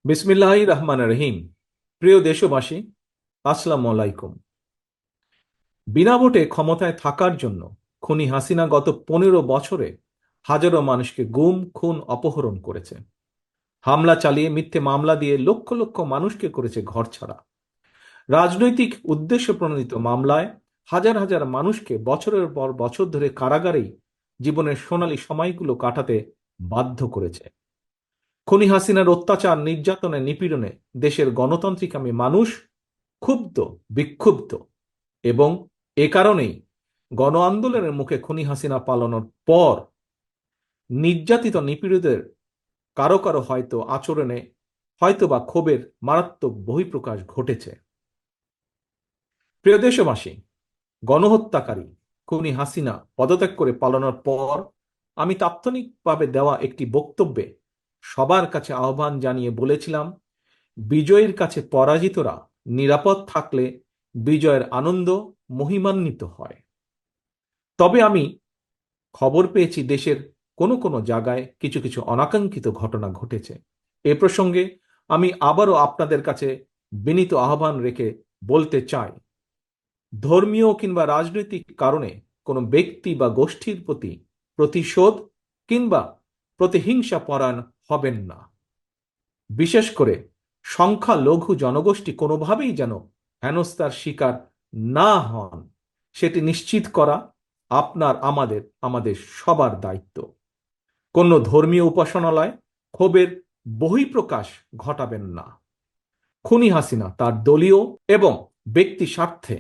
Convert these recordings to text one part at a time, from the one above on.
বিসমিল্লাহির রহমানির রহিম। প্রিয় দেশবাসী, আসসালামু আলাইকুম। বিনা ভোটে ক্ষমতায় থাকার জন্য খুনি হাসিনা গত 15 বছরে হাজারো মানুষকে গুম খুন অপহরণ করেছে। হামলা চালিয়ে মিথ্যে মামলা দিয়ে লক্ষ লক্ষ মানুষকে করেছে ঘরছাড়া। রাজনৈতিক উদ্দেশ্য প্রণোদিত মামলায় হাজার হাজার মানুষকে বছরের পর বছর ধরে কারাগারেই জীবনের সোনালী সময়গুলো কাটাতে বাধ্য করেছে। খুনি হাসিনার অত্যাচার নির্যাতনে নিপীড়নে দেশের গণতান্ত্রিকামী মানুষ ক্ষুব্ধ, বিক্ষুব্ধ এবং এ কারণেই গণ আন্দোলনের মুখে খুনি হাসিনা পালানোর পর নির্যাতিত নিপীড়িতদের কারো কারো হয়তো আচরণে হয়তো বা ক্ষোভের মারাত্মক বহিঃপ্রকাশ ঘটেছে। প্রিয় দেশবাসী, গণহত্যাকারী খুনি হাসিনা পদত্যাগ করে পালানোর পর আমি তাৎক্ষণিকভাবে দেওয়া একটি বক্তব্যে সবার কাছে আহ্বান জানিয়ে বলেছিলাম, বিজয়ের কাছে পরাজিতরা নিরাপদ থাকলে বিজয়ের আনন্দ মহিমান্বিত হয়। তবে আমি খবর পেয়েছি দেশের কোনো কোনো জায়গায় কিছু কিছু অনাকাঙ্ক্ষিত ঘটনা ঘটেছে। এ প্রসঙ্গে আমি আবারও আপনাদের কাছে বিনীত আহ্বান রেখে বলতে চাই, ধর্মীয় কিংবা রাজনৈতিক কারণে কোনো ব্যক্তি বা গোষ্ঠীর প্রতি প্রতিশোধ কিংবা প্রতিহিংসা পরায়ণ হবেন না। বিশেষ করে সংখ্যালঘু জনগোষ্ঠী কোনোভাবেই যেন হেনস্থার শিকার না হন, সেটি নিশ্চিত করা আপনার আমাদের সবার দায়িত্ব। কোনো ধর্মীয় উপাসনালয় ক্ষোভের বহিঃপ্রকাশ ঘটাবেন না। খুনি হাসিনা তার দলীয় এবং ব্যক্তি স্বার্থে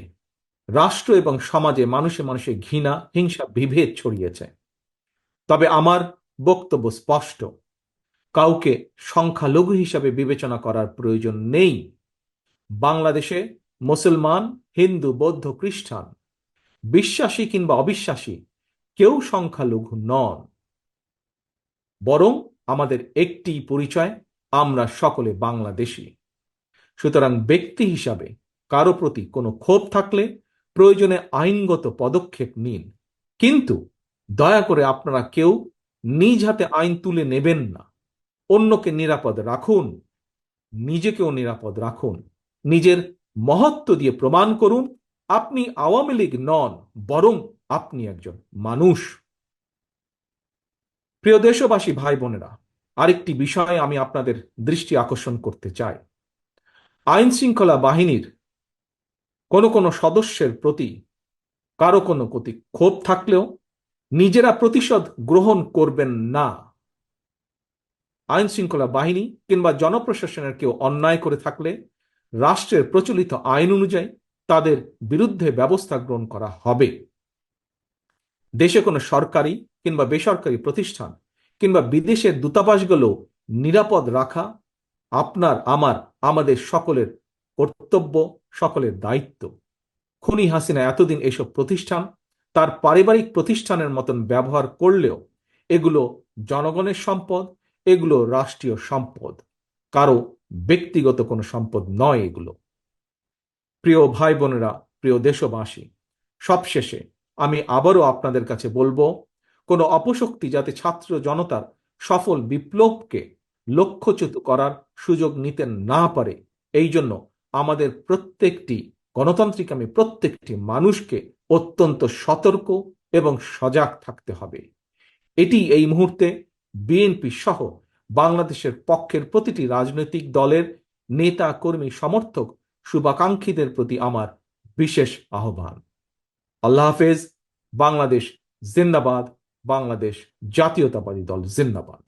রাষ্ট্র এবং সমাজে মানুষে মানুষে ঘৃণা, হিংসা, বিভেদ ছড়িয়েছে। তবে আমার বক্তব্য স্পষ্ট, কাউকে সংখ্যালঘু হিসাবে বিবেচনা করার প্রয়োজন নেই। বাংলাদেশে মুসলমান, হিন্দু, বৌদ্ধ, খ্রিস্টান, বিশ্বাসী কিংবা অবিশ্বাসী কেউ সংখ্যালঘু নন। বরং আমাদের একটি পরিচয়, আমরা সকলে বাংলাদেশী। সুতরাং ব্যক্তি হিসাবে কারো প্রতি কোনো ক্ষোভ থাকলে প্রয়োজনে আইনগত পদক্ষেপ নিন, কিন্তু দয়া করে আপনারা কেউ নিজ হাতে আইন তুলে নেবেন না। অন্যকে নিরাপদ রাখুন, নিজেকেও নিরাপদ রাখুন। নিজের মহত্ব দিয়ে প্রমাণ করুন আপনি আওয়ামী লীগ নন, বরং আপনি একজন মানুষ। প্রিয় দেশবাসী, ভাই বোনেরা, আরেকটি বিষয়ে আমি আপনাদের দৃষ্টি আকর্ষণ করতে চাই। আইন শৃঙ্খলা বাহিনীর কোনো কোনো সদস্যের প্রতি কারো কোনো প্রতি ক্ষোভ থাকলেও নিজেরা প্রতিশোধ গ্রহণ করবেন না। আইন শৃঙ্খলা বাহিনী কিংবা জনপ্রশাসনের কেউ অন্যায় করে থাকলে রাষ্ট্রের প্রচলিত আইন অনুযায়ী তাদের বিরুদ্ধে ব্যবস্থা গ্রহণ করা হবে। দেশে কোনো সরকারি কিংবা বেসরকারি প্রতিষ্ঠান কিংবা বিদেশের দূতাবাসগুলো নিরাপদ রাখা আমাদের সকলের কর্তব্য, সকলের দায়িত্ব। খুনি হাসিনা এতদিন এসব প্রতিষ্ঠান তার পারিবারিক প্রতিষ্ঠানের মতন ব্যবহার করলেও এগুলো জনগণের সম্পদ, এগুলো রাষ্ট্রীয় সম্পদ, কারো ব্যক্তিগত কোনো সম্পদ নয় এগুলো। প্রিয় ভাই বোনেরা, প্রিয় দেশবাসী, সবশেষে আমি আবারও আপনাদের কাছে বলবো, কোনো অপশক্তি যাতে ছাত্র জনতার সফল বিপ্লবকে লক্ষ্যচ্যুত করার সুযোগ নিতে না পারে, এই জন্য আমাদের প্রত্যেকটি মানুষকে অত্যন্ত সতর্ক এবং সজাগ থাকতে হবে। এটি এই মুহূর্তে বিএনপি সহ বাংলাদেশের পক্ষের প্রতিটি রাজনৈতিক দলের নেতা, কর্মী, সমর্থক, শুভাকাঙ্ক্ষীদের প্রতি আমার বিশেষ আহ্বান। আল্লাহ হাফেজ। বাংলাদেশ জিন্দাবাদ। বাংলাদেশ জাতীয়তাবাদী দল জিন্দাবাদ।